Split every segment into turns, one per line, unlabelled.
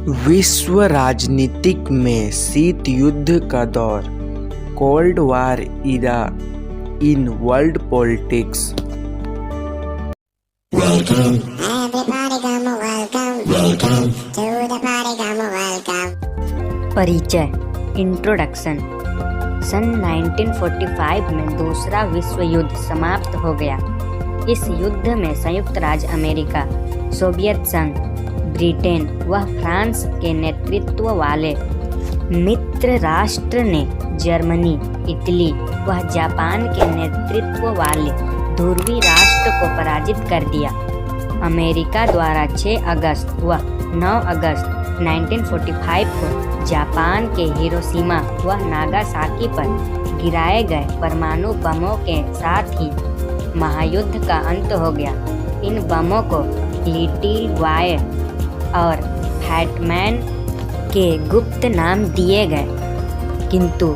विश्व राजनीतिक में शीत युद्ध का दौर, cold war era in world politics.
Welcome. Everybody come welcome. Welcome to the party come welcome.
परिचय इंट्रोडक्शन। सन 1945 में दूसरा विश्व युद्ध समाप्त हो गया। इस युद्ध में संयुक्त राज्य अमेरिका, सोवियत संघ, ब्रिटेन व फ्रांस के नेतृत्व वाले मित्र राष्ट्र ने जर्मनी, इटली व जापान के नेतृत्व वाले ध्रुवीय राष्ट्र को पराजित कर दिया। अमेरिका द्वारा 6 अगस्त व 9 अगस्त 1945 को जापान के हिरोशिमा व नागासाकी पर गिराए गए परमाणु बमों के साथ ही महायुद्ध का अंत हो गया। इन बमों को लिटिल बॉय और फैटमैन के गुप्त नाम दिए गए, किंतु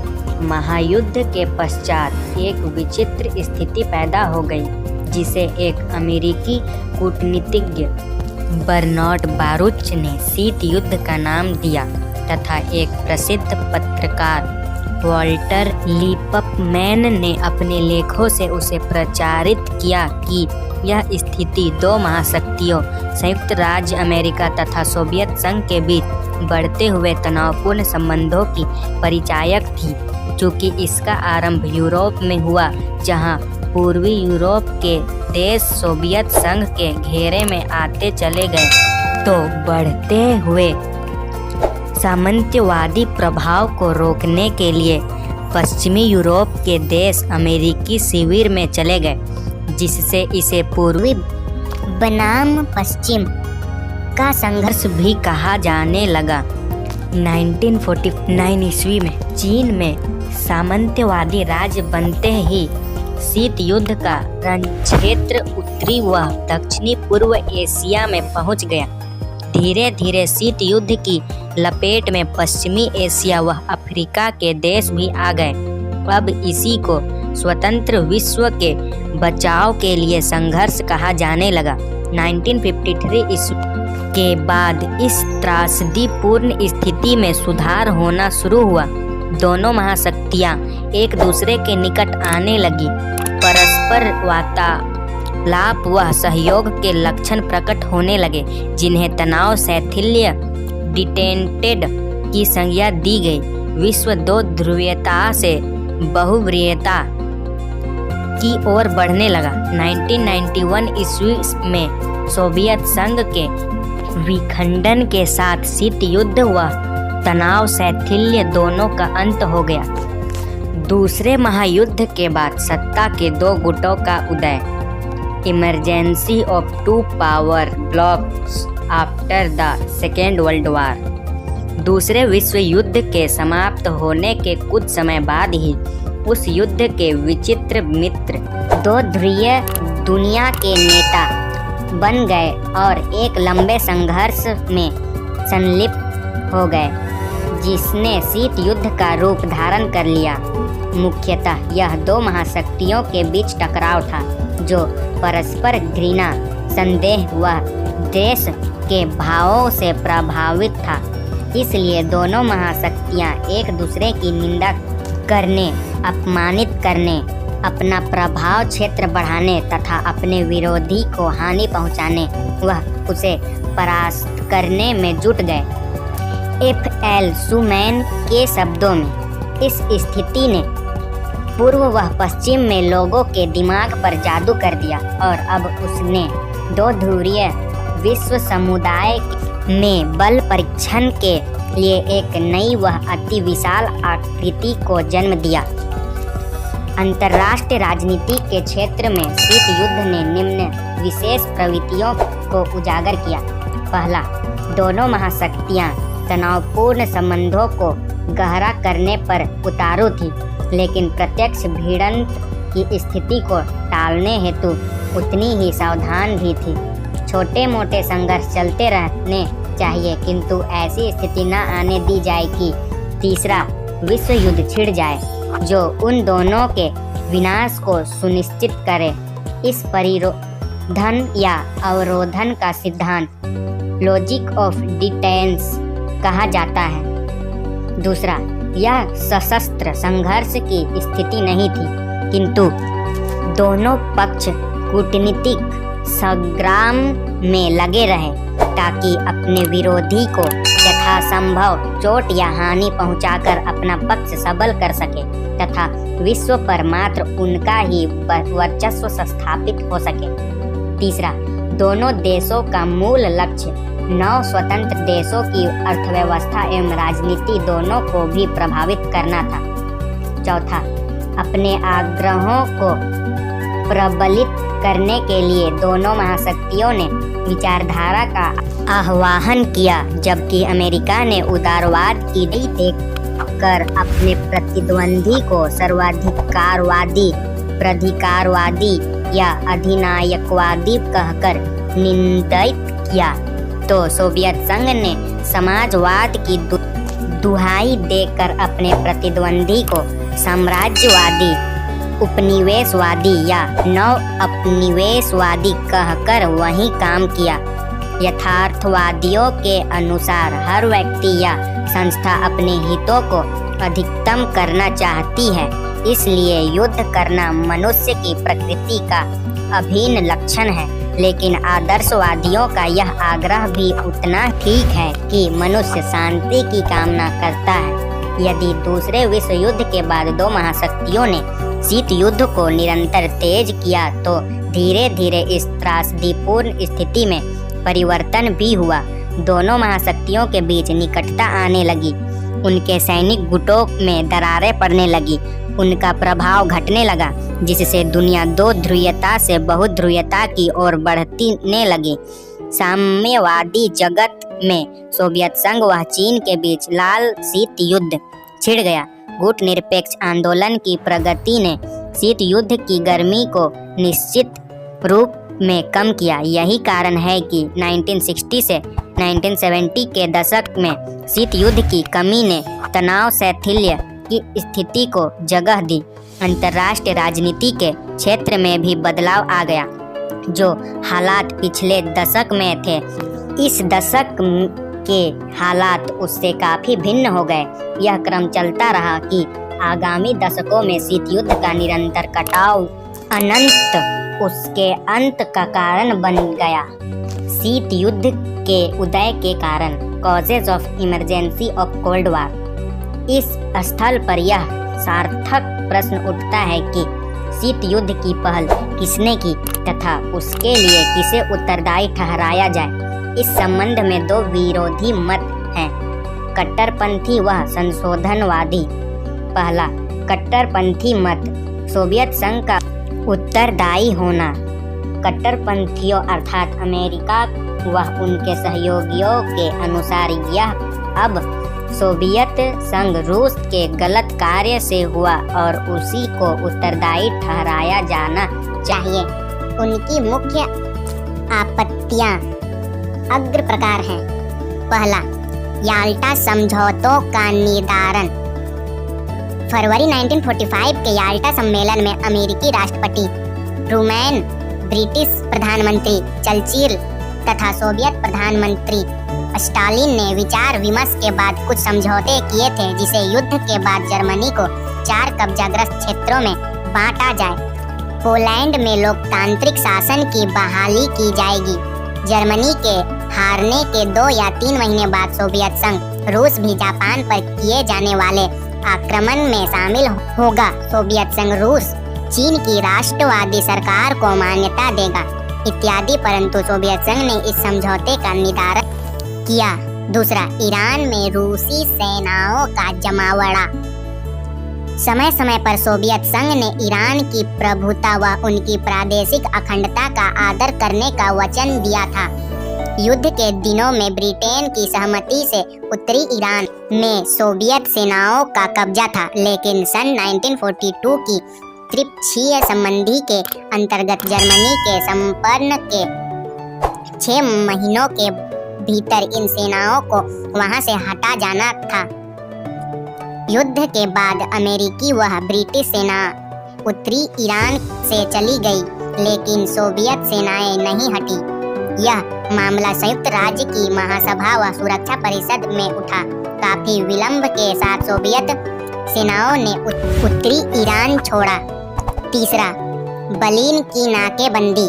महायुद्ध के पश्चात एक विचित्र स्थिति पैदा हो गई, जिसे एक अमेरिकी कूटनीतिज्ञ बर्नार्ड बारुच ने शीत युद्ध का नाम दिया तथा एक प्रसिद्ध पत्रकार वॉल्टर लिपमैन ने अपने लेखों से उसे प्रचारित किया कि यह स्थिति दो महाशक्तियों संयुक्त राज्य अमेरिका तथा सोवियत संघ के बीच बढ़ते हुए तनावपूर्ण संबंधों की परिचायक थी। चूँकि इसका आरंभ यूरोप में हुआ, जहां पूर्वी यूरोप के देश सोवियत संघ के घेरे में आते चले गए, तो बढ़ते हुए सामंत्यवादी प्रभाव को रोकने के लिए पश्चिमी यूरोप के देश अमेरिकी शिविर में चले गए, जिससे इसे पूर्वी बनाम पश्चिम का संघर्ष भी कहा जाने लगा। 1949 ईस्वी में चीन में सामंत्यवादी राज्य बनते ही शीत युद्ध का रणक्षेत्र उत्तरी व दक्षिणी पूर्व एशिया में पहुंच गया। धीरे धीरे शीत युद्ध की लपेट में पश्चिमी एशिया व अफ्रीका के देश भी आ गए। अब इसी को स्वतंत्र विश्व के बचाव के लिए संघर्ष कहा जाने लगा। 1953 ईस्वी के बाद इस त्रासदीपूर्ण स्थिति में सुधार होना शुरू हुआ। दोनों महाशक्तियां एक दूसरे के निकट आने लगी। परस्पर वार्तालाप व सहयोग के लक्षण प्रकट होने लगे, जिन्हें तनाव शैथिल्य डिटेंटेड की संज्ञा दी गई। विश्व दो ध्रुवीयता से बहुध्रुवीयता की ओर बढ़ने लगा। 1991 ईस्वी में सोवियत संघ के विखंडन के साथ शीत युद्ध व तनाव शैथिल्य दोनों का अंत हो गया। दूसरे महायुद्ध के बाद सत्ता के दो गुटों का उदय, emergency of two power blocks after the second world war. दूसरे विश्व युद्ध के समाप्त होने के कुछ समय बाद ही उस युद्ध के विचित्र मित्र दो ध्रुवीय दुनिया के नेता बन गए और एक लंबे संघर्ष में संलिप्त हो गए, जिसने शीत युद्ध का रूप धारण कर लिया। मुख्यतः यह दो महाशक्तियों के बीच टकराव था, जो परस्पर घृणा, संदेह व देश के भावों से प्रभावित था। इसलिए दोनों महाशक्तियां एक दूसरे की निंदा करने, अपमानित करने, अपना प्रभाव क्षेत्र बढ़ाने तथा अपने विरोधी को हानि पहुंचाने व उसे परास्त करने में जुट गए। F.L. सुमैन के शब्दों में, इस स्थिति ने पूर्व व पश्चिम में लोगों के दिमाग पर जादू कर दिया और अब उसने दो ध्रुवीय विश्व समुदाय में बल परीक्षण के लिए एक नई व अति विशाल आकृति को जन्म दिया। अंतर्राष्ट्रीय राजनीति के क्षेत्र में शीत युद्ध ने निम्न विशेष प्रवृत्तियों को उजागर किया। पहला, दोनों महाशक्तियां तनावपूर्ण संबंधों को गहरा करने पर उतारू थी, लेकिन प्रत्यक्ष भिड़ंत की स्थिति को टालने हेतु उतनी ही सावधान भी थी। छोटे मोटे संघर्ष चलते रहने चाहिए, किंतु ऐसी स्थिति न आने दी जाए कि तीसरा विश्व युद्ध छिड़ जाए, जो उन दोनों के विनाश को सुनिश्चित करे। इस परिरोधन या अवरोधन का सिद्धांत लॉजिक ऑफ डिटेंस कहा जाता है। दूसरा, यह सशस्त्र संघर्ष की स्थिति नहीं थी, किंतु दोनों पक्ष कूटनीतिक संग्राम में लगे रहे ताकि अपने विरोधी को यथासंभव चोट या हानि पहुंचाकर अपना पक्ष सबल कर सके तथा विश्व पर मात्र उनका ही वर्चस्व स्थापित हो सके। तीसरा, दोनों देशों का मूल लक्ष्य 9 स्वतंत्र देशों की अर्थव्यवस्था एवं राजनीति दोनों को भी प्रभावित करना था। चौथा, अपने आग्रहों को प्रबलित करने के लिए दोनों महाशक्तियों ने विचारधारा का आह्वान किया, जबकि अमेरिका ने उदारवाद की नीति देखकर अपने प्रतिद्वंदी को सर्वाधिकारवादी, प्राधिकारवादी या अधिनायकवादी कहकर निंदित किया, तो सोवियत संघ ने समाजवाद की दुहाई देकर अपने प्रतिद्वंदी को साम्राज्यवादी, उपनिवेशवादी या नव उपनिवेशवादी कहकर वही काम किया। यथार्थवादियों के अनुसार हर व्यक्ति या संस्था अपने हितों को अधिकतम करना चाहती है, इसलिए युद्ध करना मनुष्य की प्रकृति का अभिन्न लक्षण है। लेकिन आदर्शवादियों का यह आग्रह भी उतना ठीक है कि मनुष्य शांति की कामना करता है। यदि दूसरे विश्व युद्ध के बाद दो महाशक्तियों ने शीत युद्ध को निरंतर तेज किया, तो धीरे धीरे इस त्रासदीपूर्ण स्थिति में परिवर्तन भी हुआ। दोनों महाशक्तियों के बीच निकटता आने लगी, उनके सैनिक गुटों में दरारें पड़ने लगी, उनका प्रभाव घटने लगा, जिससे दुनिया दो ध्रुवीयता से बहुध्रुवीयता की ओर बढ़ने लगी। साम्यवादी जगत में सोवियत संघ व चीन के बीच लाल शीत युद्ध छिड़ गया। गुट निरपेक्ष आंदोलन की प्रगति ने शीत युद्ध की गर्मी को निश्चित रूप में कम किया। यही कारण है कि 1960 से 1970 के दशक में शीत युद्ध की कमी ने तनाव शैथिल्य की स्थिति को जगह दी। अंतर्राष्ट्रीय राजनीति के क्षेत्र में भी बदलाव आ गया। जो हालात पिछले दशक में थे, इस दशक के हालात उससे काफी भिन्न हो गए। यह क्रम चलता रहा कि आगामी दशकों में शीत युद्ध का निरंतर कटाव अनंत उसके अंत का कारण बन गया। शीत युद्ध के उदय के कारण causes of emergency of cold वार। इस स्थल पर यह सार्थक प्रश्न उठता है कि शीत युद्ध की पहल किसने की तथा उसके लिए किसे उत्तरदायी ठहराया जाए। इस संबंध में दो विरोधी मत हैं, कट्टरपंथी व संशोधनवादी। पहला, कट्टरपंथी मत, सोवियत संघ का उत्तरदायी होना। कट्टरपंथियों अर्थात अमेरिका व उनके सहयोगियों के अनुसार यह अब सोवियत संघ रूस के गलत कार्य से हुआ और उसी को उत्तरदायी ठहराया जाना चाहिए।
उनकी मुख्य आपत्तियां अग्र प्रकार हैं। पहला, याल्टा समझौतों का निर्धारण। फरवरी 1945 के याल्टा सम्मेलन में अमेरिकी राष्ट्रपति ट्रूमैन, ब्रिटिश प्रधानमंत्री चर्चिल तथा सोवियत प्रधानमंत्री स्टालिन ने विचार विमर्श के बाद कुछ समझौते किए थे, जिसे युद्ध के बाद जर्मनी को 4 कब्जाग्रस्त क्षेत्रों में बांटा जाए। पोलैंड में लोकतांत्रिक शासन की बहाली की जाएगी। जर्मनी के हारने के 2 या 3 महीने बाद सोवियत संघ रूस भी जापान पर किए जाने वाले आक्रमण में शामिल होगा। सोवियत संघ रूस चीन की राष्ट्रवादी सरकार को मान्यता देगा इत्यादि। परंतु सोवियत संघ ने इस समझौते का निर्धारण किया। दूसरा, ईरान में रूसी सेनाओं का जमावड़ा। समय समय पर सोवियत संघ ने ईरान की प्रभुता व उनकी प्रादेशिक अखंडता का आदर करने का वचन दिया था। युद्ध के दिनों में ब्रिटेन की सहमति से उत्तरी ईरान में सोवियत सेनाओं का कब्जा था, लेकिन सन 1942 की त्रिपक्षीय संधि के अंतर्गत जर्मनी के समर्पण के 6 महीनों के भीतर इन सेनाओं को वहां से हटा जाना था। युद्ध के बाद अमेरिकी व ब्रिटिश सेना उत्तरी ईरान से चली गई, लेकिन सोवियत सेनाएं नहीं हटी। यह मामला संयुक्त राज्य की महासभा व सुरक्षा परिषद में उठा। काफी विलंब के साथ सोवियत सेनाओं ने उत्तरी ईरान छोड़ा। तीसरा, बर्लिन की नाकेबंदी।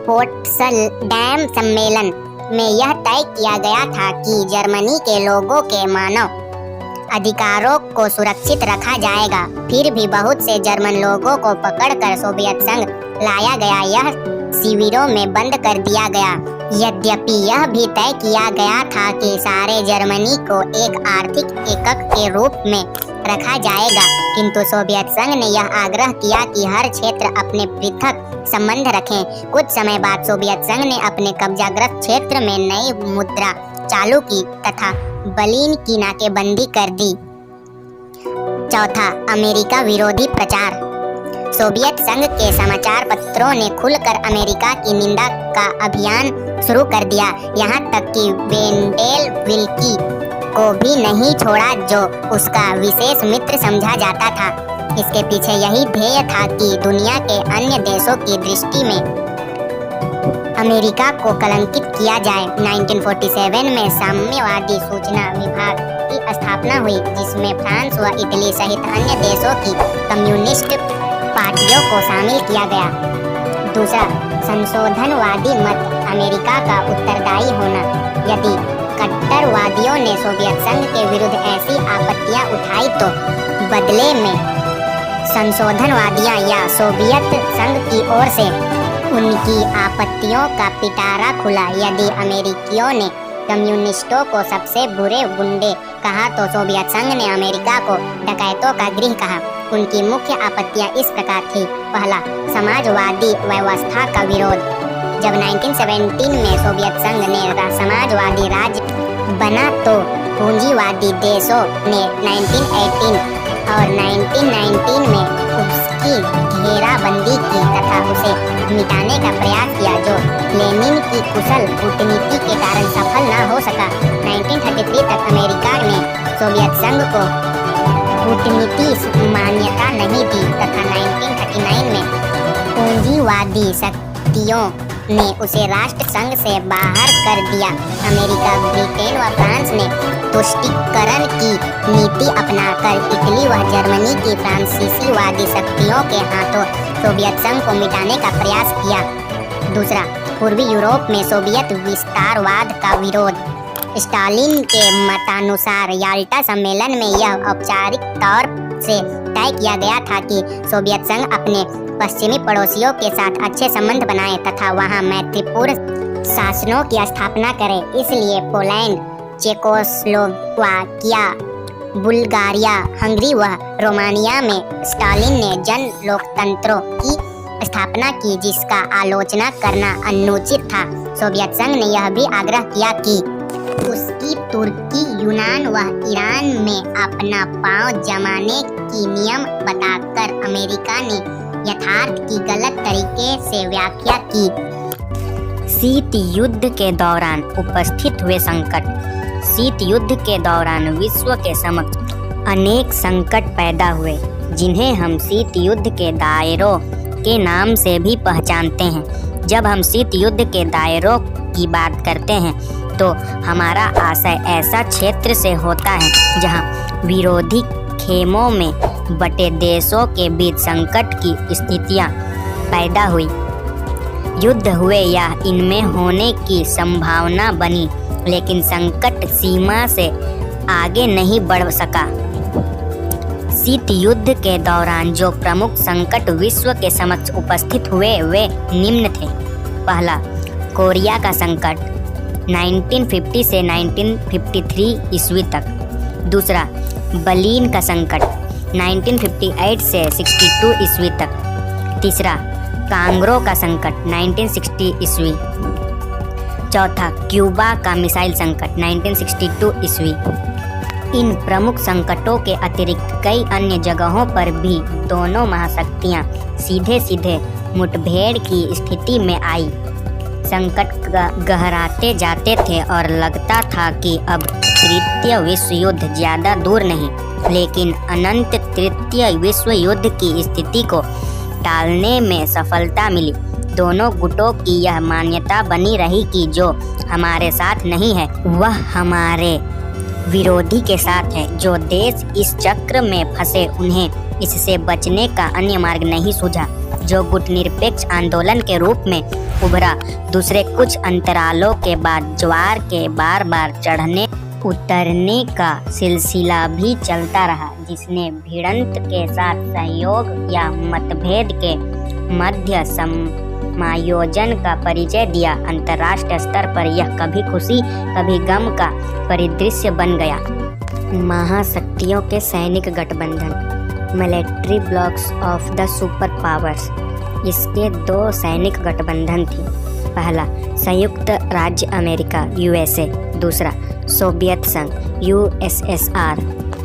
पोट्सडैम सम्मेलन में यह तय किया गया था कि जर्मनी के लोगों के मानव अधिकारों को सुरक्षित रखा जाएगा। फिर भी बहुत से जर्मन लोगों को पकड़कर सोवियत संघ लाया गया, यह शिविरों में बंद कर दिया गया। यद्यपि यह भी तय किया गया था कि सारे जर्मनी को एक आर्थिक एकक के रूप में रखा जाएगा, किंतु सोवियत संघ ने यह आग्रह किया कि हर क्षेत्र अपने पृथक संबंध रखें। कुछ समय बाद सोवियत संघ ने अपने कब्जाग्रस्त क्षेत्र में नई मुद्रा चालू की तथा बर्लिन की नाकेबंदी कर दी। चौथा, अमेरिका विरोधी प्रचार। सोवियत संघ के समाचार पत्रों ने खुलकर अमेरिका की निंदा का अभियान शुरू कर दिया, यहाँ तक कि वेंडेल विल्की को भी नहीं छोड़ा, जो उसका विशेष मित्र समझा जाता था। इसके पीछे यही ध्येय था कि दुनिया के अन्य देशों की दृष्टि में अमेरिका को कलंकित किया जाए। 1947 में साम्यवादी सूचना विभाग की स्थापना हुई, जिसमें फ्रांस व इटली सहित अन्य देशों की कम्युनिस्ट पार्टियों को शामिल किया गया। दूसरा, संशोधनवादी मत अमेरिका का उत्तरदायी होना। यदि कट्टरवादियों ने सोवियत संघ के विरुद्ध ऐसी आपत्तियां उठाई तो बदले में संशोधनवादियां या सोवियत संघ की ओर से उनकी आपत्तियों का पिटारा खुला। यदि अमेरिकियों ने कम्युनिस्टों को सबसे बुरे गुंडे कहा तो सोवियत संघ ने अमेरिका को डकैतों का गृह कहा। उनकी मुख्य आपत्तियां इस प्रकार थी। पहला, समाजवादी व्यवस्था का विरोध। जब 1917 में सोवियत संघ ने समाजवादी राज्य बना तो पूंजीवादी देशों ने 1918 और 1919 में उसकी घेराबंदी की तथा उसे मिटाने का प्रयास किया, जो लेनिन की कुशल कूटनीति के कारण सफल न हो सका। 1933 तक अमेरिका ने सोवियत संघ को कूटनीति मान्यता नहीं दी तथा 1939 में पूंजीवादी शक्तियों ने उसे राष्ट्र संघ से बाहर कर दिया। अमेरिका, ब्रिटेन व फ्रांस ने तुष्टीकरण की नीति अपनाकर इटली व जर्मनी की फ्रांसीसीवादी शक्तियों के हाथों सोवियत संघ को मिटाने का प्रयास किया। दूसरा, पूर्वी यूरोप में सोवियत विस्तारवाद का विरोध। स्टालिन के मतानुसार याल्टा सम्मेलन में यह औपचारिक तौर से तय किया गया था कि सोवियत संघ अपने पश्चिमी पड़ोसियों के साथ अच्छे संबंध बनाए तथा वहां मैत्रीपूर्ण शासनों की स्थापना करे। इसलिए पोलैंड, चेकोस्लोवाकिया, बुल्गारिया, हंगरी व रोमानिया में स्टालिन ने जन लोकतंत्रों की स्थापना की, जिसका आलोचना करना अनुचित था। सोवियत संघ ने यह भी आग्रह किया कि उसकी तुर्की, यूनान व ईरान में अपना पांव जमाने की नियम बताकर अमेरिका ने यथार्थ की गलत तरीके से व्याख्या की।
शीत युद्ध के दौरान उपस्थित हुए संकट। शीत युद्ध के दौरान विश्व के समक्ष अनेक संकट पैदा हुए, जिन्हें हम शीत युद्ध के दायरों के नाम से भी पहचानते हैं। जब हम शीत युद्ध के दायरों की बात करते हैं तो हमारा आशय ऐसा क्षेत्र से होता है जहां विरोधी खेमों में बटे देशों के बीच संकट की स्थितियां पैदा हुई, युद्ध हुए या इनमें होने की संभावना बनी, लेकिन संकट सीमा से आगे नहीं बढ़ सका। शीत युद्ध के दौरान जो प्रमुख संकट विश्व के समक्ष उपस्थित हुए वे निम्न थे। पहला, कोरिया का संकट 1950 से 1953 ईस्वी तक। दूसरा, बर्लिन का संकट 1958 से 62 ईस्वी तक। तीसरा, कांगरो का संकट 1960 ईस्वी। चौथा, क्यूबा का मिसाइल संकट 1962 ईस्वी। इन प्रमुख संकटों के अतिरिक्त कई अन्य जगहों पर भी दोनों महाशक्तियां सीधे सीधे मुठभेड़ की स्थिति में आई। संकट गहराते जाते थे और लगता था कि अब तृतीय विश्व युद्ध ज़्यादा दूर नहीं, लेकिन अनंत तृतीय विश्व युद्ध की स्थिति को टालने में सफलता मिली।
दोनों गुटों की यह मान्यता बनी रही कि जो हमारे साथ नहीं है वह हमारे विरोधी के साथ है। जो देश इस चक्र में फंसे उन्हें इससे बचने का अन्य मार्ग नहीं सूझा। जो गुट निरपेक्ष आंदोलन के रूप में उभरा, दूसरे कुछ अंतरालों के बाद ज्वार के बार बार चढ़ने उतरने का सिलसिला भी चलता रहा, जिसने भिड़ंत के साथ सहयोग या मतभेद के मध्य समायोजन का परिचय दिया। अंतर्राष्ट्रीय स्तर पर यह कभी खुशी कभी गम का परिदृश्य बन गया। महाशक्तियों के सैनिक गठबंधन, military blocks of the super powers. इसके दो सैनिक गठबंधन थी। पहला संयुक्त राज्य अमेरिका यूएसए, दूसरा सोवियत संघ यूएसएसआर।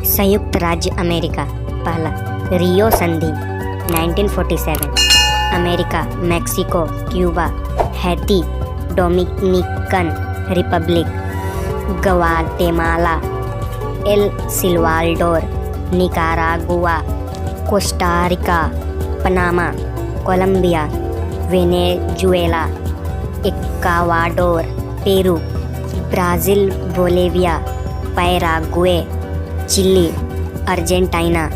संयुक्त राज्य अमेरिका, पहला रियो संधि 1947। America, Mexico, Cuba, Haiti, Dominican Republic, Guatemala, El Salvador, Nicaragua, Costa Rica, Panama, Colombia, Venezuela, Ecuador, Peru, Brazil, Bolivia, Paraguay, Chile, Argentina,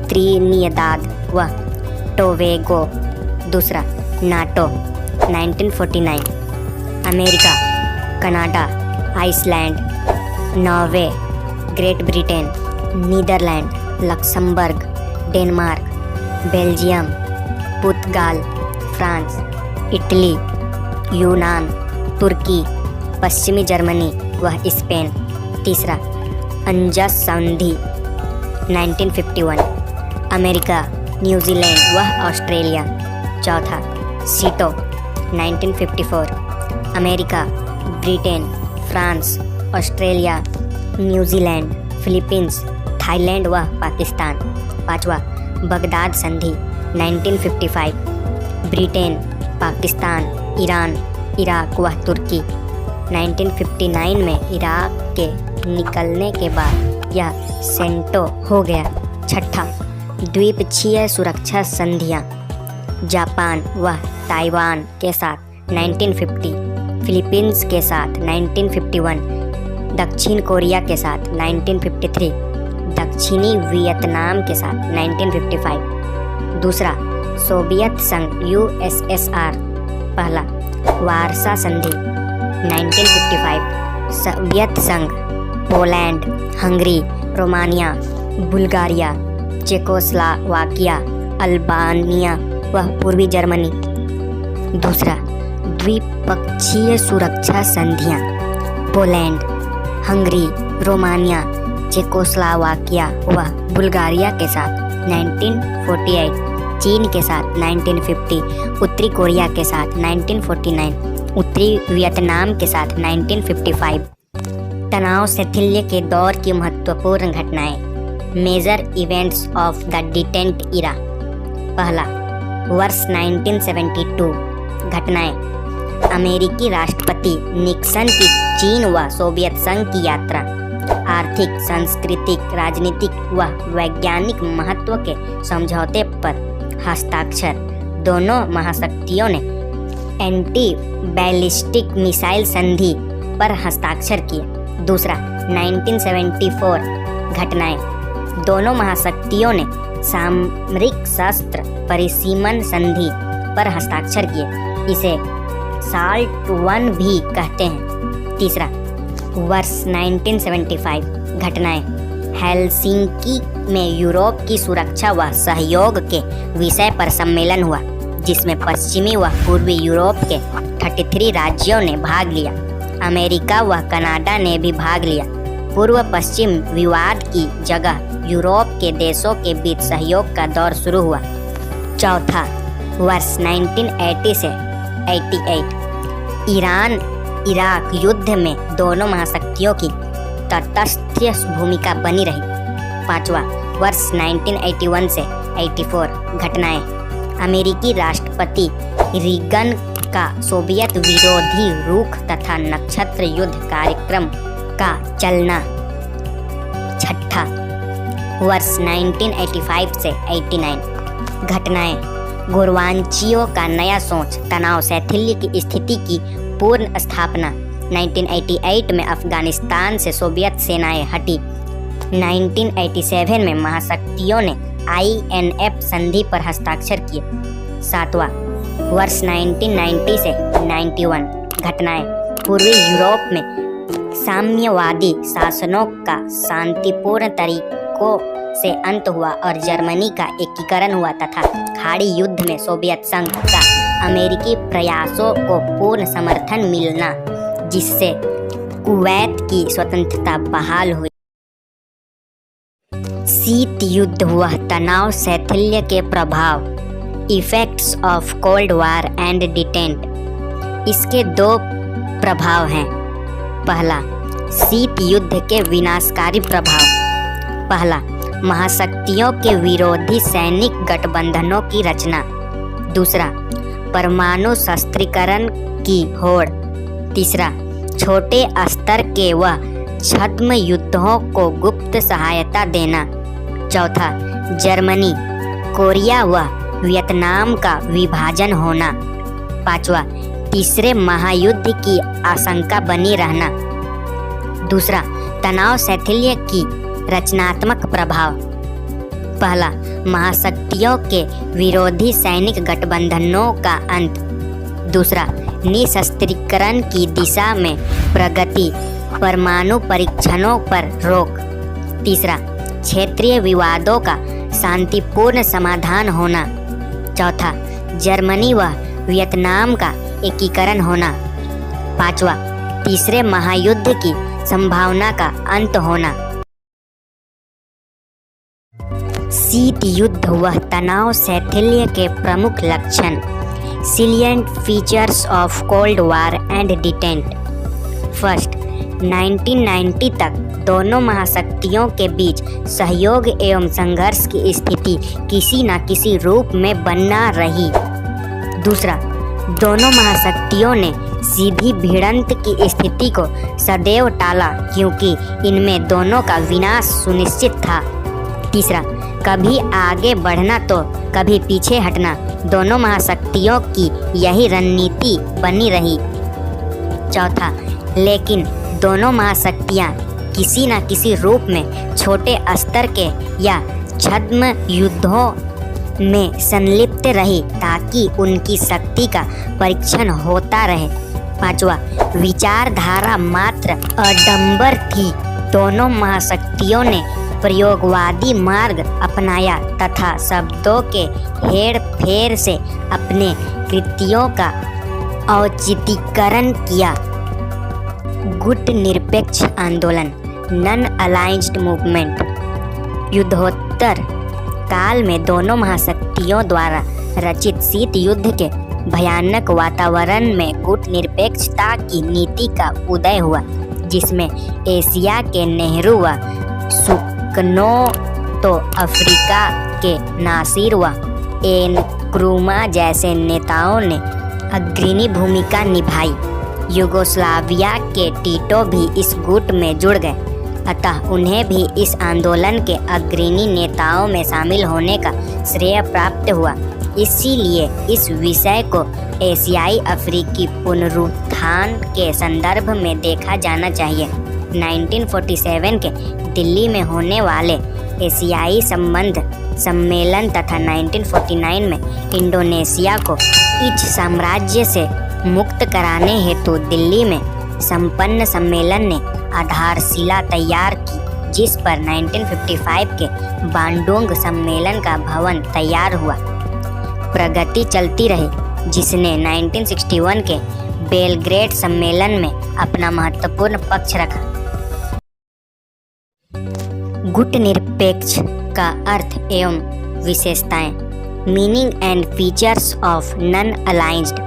Trinidad व टोबैगो। दूसरा NATO 1949। America, Canada, Iceland, Norway, Great Britain, Netherland, Luxembourg, Denmark, Belgium, पुर्तगाल, France, Italy, यूनान, तुर्की, पश्चिमी Germany व Spain. तीसरा अंजस संधि 1951। America, New Zealand व Australia. चौथा सीटो 1954। America, Britain, France, Australia, New Zealand, Philippines, Thailand व पाकिस्तान। पांचवा बगदाद संधि 1955। ब्रिटेन, पाकिस्तान, ईरान, इराक व तुर्की। 1959 में इराक के निकलने के बाद यह सेंटो हो गया। छठा द्वीपक्षीय सुरक्षा संधियां, जापान व ताइवान के साथ 1950, फिलीपींस के साथ 1951, दक्षिण कोरिया के साथ 1953, दक्षिणी वियतनाम के साथ 1955। दूसरा सोवियत संघ यूएसएसआर। पहला वारसा संधि 1955। सोवियत संघ Poland, Hungary, Romania, Bulgaria, Czechoslovakia, Albania व पूर्वी जर्मनी। दूसरा द्विपक्षीय सुरक्षा संधियां, पोलैंड, हंगरी, रोमानिया, चेकोस्लोवाकिया व बुल्गारिया के साथ 1948, चीन के साथ 1950, उत्तरी कोरिया के साथ 1949, उत्तरी वियतनाम के साथ 1955। तनाव शैथिल्य के दौर की महत्वपूर्ण घटनाएं, मेजर इवेंट्स ऑफ द डिटेंट इरा। पहला वर्ष 1972। घटनाएं, अमेरिकी राष्ट्रपति निक्सन की चीन व सोवियत संघ की यात्रा, आर्थिक, सांस्कृतिक, राजनीतिक व वैज्ञानिक महत्व के समझौते पर हस्ताक्षर। दोनों महाशक्तियों ने एंटी बैलिस्टिक मिसाइल संधि पर हस्ताक्षर किए। दूसरा 1974। घटनाएं, दोनों महाशक्तियों ने सामरिक शस्त्र परिसीमन संधि पर हस्ताक्षर किए। इसे साल्ट वन भी कहते हैं। तीसरा वर्ष 1975। घटनाएं, हेलसिंकी में यूरोप की सुरक्षा व सहयोग के विषय पर सम्मेलन हुआ, जिसमें पश्चिमी व पूर्वी यूरोप के 33 राज्यों ने भाग लिया। अमेरिका व कनाडा ने भी भाग लिया। पूर्व पश्चिम विवाद की जगह यूरोप के देशों के बीच सहयोग का दौर शुरू हुआ। चौथा वर्ष 1980 से 88। ईरान इराक युद्ध में दोनों महाशक्तियों की तटस्थ भूमिका बनी रही। पांचवा वर्ष 1981 से 84। घटनाएं, अमेरिकी राष्ट्रपति रीगन का सोवियत विरोधी रुख तथा नक्षत्र युद्ध कार्यक्रम का चलना। छठा वर्ष 1985 से 89। घटनाएं, गोरवांचियों का नया सोच, तनाव शैथिल्य की स्थिति की पूर्ण स्थापना। 1988 में अफगानिस्तान से सोवियत सेनाएं हटी। 1987 में महाशक्तियों ने INF संधि पर हस्ताक्षर किए। 7वां वर्ष 1990 से 91 घटनाएं। पूर्वी यूरोप में साम्यवादी शासनों का शांतिपूर्ण तरीकों से अंत हुआ और जर्मनी का एकीकरण हुआ तथा खाड़ी युद्ध में सोवियत संघ का अमेरिकी प्रयासों को पूर्ण समर्थन मिलना, जिससे कुवैत की स्वतंत्रता बहाल हुई। शीत युद्ध हुआ, तनाव शैथिल्य के प्रभाव, effects of cold war and detente. इसके दो प्रभाव हैं। पहला, शीत युद्ध के विनाशकारी प्रभाव। पहला, महाशक्तियों के विरोधी सैनिक गठबंधनों की रचना। दूसरा, परमाणु शस्त्रीकरण की होड़। तीसरा, छोटे स्तर के व छद्म युद्धों को गुप्त सहायता देना। चौथा, जर्मनी, कोरिया व वियतनाम का विभाजन होना। पांचवा, तीसरे महायुद्ध की आशंका बनी रहना। दूसरा, तनाव शैथिल्य की रचनात्मक प्रभाव। पहला, महाशक्तियों के विरोधी सैनिक गठबंधनों का अंत। दूसरा, निशस्त्रीकरण की दिशा में प्रगति, परमाणु परीक्षणों पर रोक। तीसरा, क्षेत्रीय विवादों का शांतिपूर्ण समाधान होना। चौथा, जर्मनी व वियतनाम का एकीकरण होना। पांचवा, तीसरे महायुद्ध की संभावना का अंत होना। शीत युद्ध व तनाव शैथिल्य के प्रमुख लक्षण। Salient features of cold war and detente. First, 1990 तक दोनों महाशक्तियों के बीच सहयोग एवं संघर्ष की स्थिति किसी न किसी रूप में बना रही। दूसरा, दोनों महाशक्तियों ने सीधी भिड़ंत की स्थिति को सदैव टाला क्योंकि इनमें दोनों का विनाश सुनिश्चित था। तीसरा, कभी आगे बढ़ना तो कभी पीछे हटना, दोनों महाशक्तियों की यही रणनीति बनी रही। चौथा, लेकिन दोनों महाशक्तियाँ किसी न किसी रूप में छोटे स्तर के या छद्म युद्धों में संलिप्त रही ताकि उनकी शक्ति का परीक्षण होता रहे। पांचवा, विचारधारा मात्र आडंबर थी। दोनों महाशक्तियों ने प्रयोगवादी मार्ग अपनाया तथा शब्दों के हेर फेर से अपने कृत्यों का औचितीकरण किया। गुट निरपेक्ष आंदोलन, नॉन अलाइंस्ड मूवमेंट। युद्धोत्तर काल में दोनों महाशक्तियों द्वारा रचित शीत युद्ध के भयानक वातावरण में गुट निरपेक्षता की नीति का उदय हुआ, जिसमें एशिया के नेहरू व सुकर्नो तो अफ्रीका के नासिर व एनक्रुमा जैसे नेताओं ने अग्रणी भूमिका निभाई। युगोस्लाविया के टीटो भी इस गुट में जुड़ गए, अतः उन्हें भी इस आंदोलन के अग्रणी नेताओं में शामिल होने का श्रेय प्राप्त हुआ। इसीलिए इस विषय को एशियाई अफ्रीकी पुनरुत्थान के संदर्भ में देखा जाना चाहिए। 1947 के दिल्ली में होने वाले एशियाई संबंध सम्मेलन तथा 1949 में इंडोनेशिया को इच साम्राज्य से मुक्त कराने हेतु दिल्ली में संपन्न सम्मेलन ने आधारशिला तैयार की, जिस पर 1955 के बांडुंग सम्मेलन का भवन तैयार हुआ। प्रगति चलती रही, जिसने 1961 के बेलग्रेड सम्मेलन में अपना महत्वपूर्ण पक्ष रखा। गुट निरपेक्ष का अर्थ एवं विशेषताएं। Meaning and features of non aligned.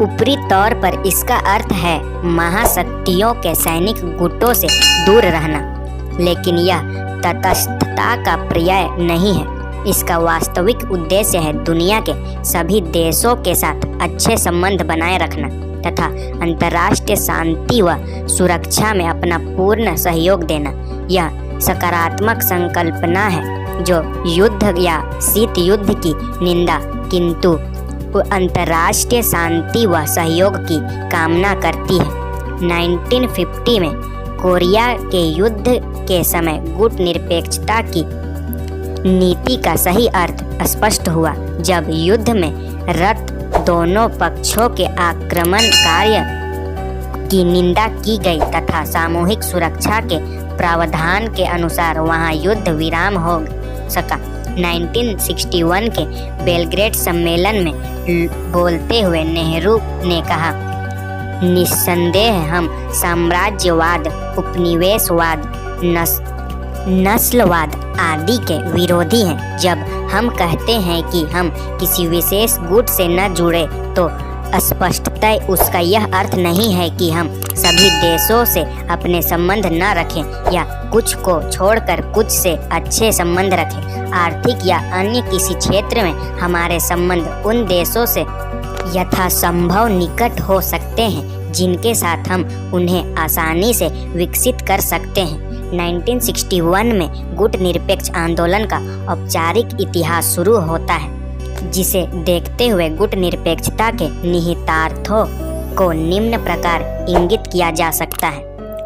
ऊपरी तौर पर इसका अर्थ है महाशक्तियों के सैनिक गुटों से दूर रहना, लेकिन यह तटस्थता का पर्याय नहीं है। इसका वास्तविक उद्देश्य है दुनिया के सभी देशों के साथ अच्छे संबंध बनाए रखना तथा अंतर्राष्ट्रीय शांति व सुरक्षा में अपना पूर्ण सहयोग देना। यह सकारात्मक संकल्पना है
जो युद्ध या शीत युद्ध की निंदा किंतु अंतर्राष्ट्रीय शांति व सहयोग की कामना करती है। 1950 में कोरिया के युद्ध के समय गुटनिरपेक्षता की नीति का सही अर्थ स्पष्ट हुआ, जब युद्ध में रत दोनों पक्षों के आक्रमण कार्य की निंदा की गई तथा सामूहिक सुरक्षा के प्रावधान के अनुसार वहां युद्ध विराम हो सका। 1961 के बेलग्रेड सम्मेलन में बोलते हुए नेहरू ने कहा, निस्संदेह हम साम्राज्यवाद, उपनिवेशवाद, नस्लवाद आदि के विरोधी हैं। जब हम कहते हैं कि हम किसी विशेष गुट से न जुड़े तो स्पष्टतः उसका यह अर्थ नहीं है कि हम सभी देशों से अपने संबंध न रखें या कुछ को छोड़कर कुछ से अच्छे संबंध रखें। आर्थिक या अन्य किसी क्षेत्र में हमारे संबंध उन देशों से यथासंभव निकट हो सकते हैं जिनके साथ हम उन्हें आसानी से विकसित कर सकते हैं। 1961 में गुट निरपेक्ष आंदोलन का औपचारिक इतिहास शुरू होता है, जिसे देखते हुए गुट निरपेक्षता के निहितार्थों को निम्न प्रकार इंगित किया जा सकता है।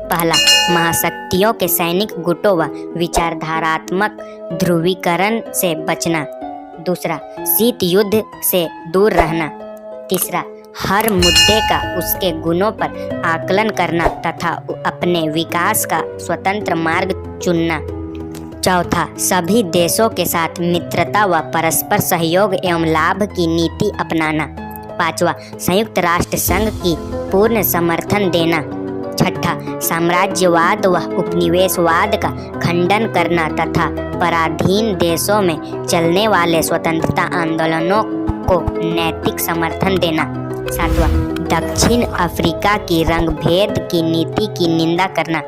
पहला, महाशक्तियों के सैनिक गुटों व विचारधारात्मक ध्रुवीकरण से बचना। दूसरा, शीत युद्ध से दूर रहना। तीसरा, हर मुद्दे का उसके गुणों पर आकलन करना तथा अपने विकास का स्वतंत्र मार्ग चुनना। चौथा, सभी देशों के साथ मित्रता व परस्पर सहयोग एवं लाभ की नीति अपनाना। पांचवा, संयुक्त राष्ट्र संघ की पूर्ण समर्थन देना। छठा, साम्राज्यवाद व उपनिवेशवाद का खंडन करना तथा पराधीन देशों में चलने वाले स्वतंत्रता आंदोलनों को नैतिक समर्थन देना। सातवां, दक्षिण अफ्रीका की रंगभेद की नीति की निंदा करना।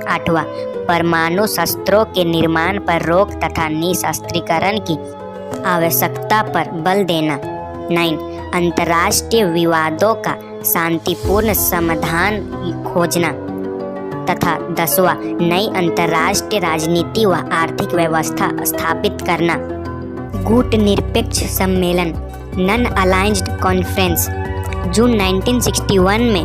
आठवां, परमाणु शस्त्रों के निर्माण पर रोक तथा निशस्त्रीकरण की आवश्यकता पर बल देना। 9, अंतर्राष्ट्रीय विवादों का शांतिपूर्ण समाधान खोजना। तथा 10वां, नई अंतर्राष्ट्रीय राजनीति व आर्थिक व्यवस्था स्थापित करना। गुट निरपेक्ष सम्मेलन नॉन अलाइंस्ड कॉन्फ्रेंस जून 1961 में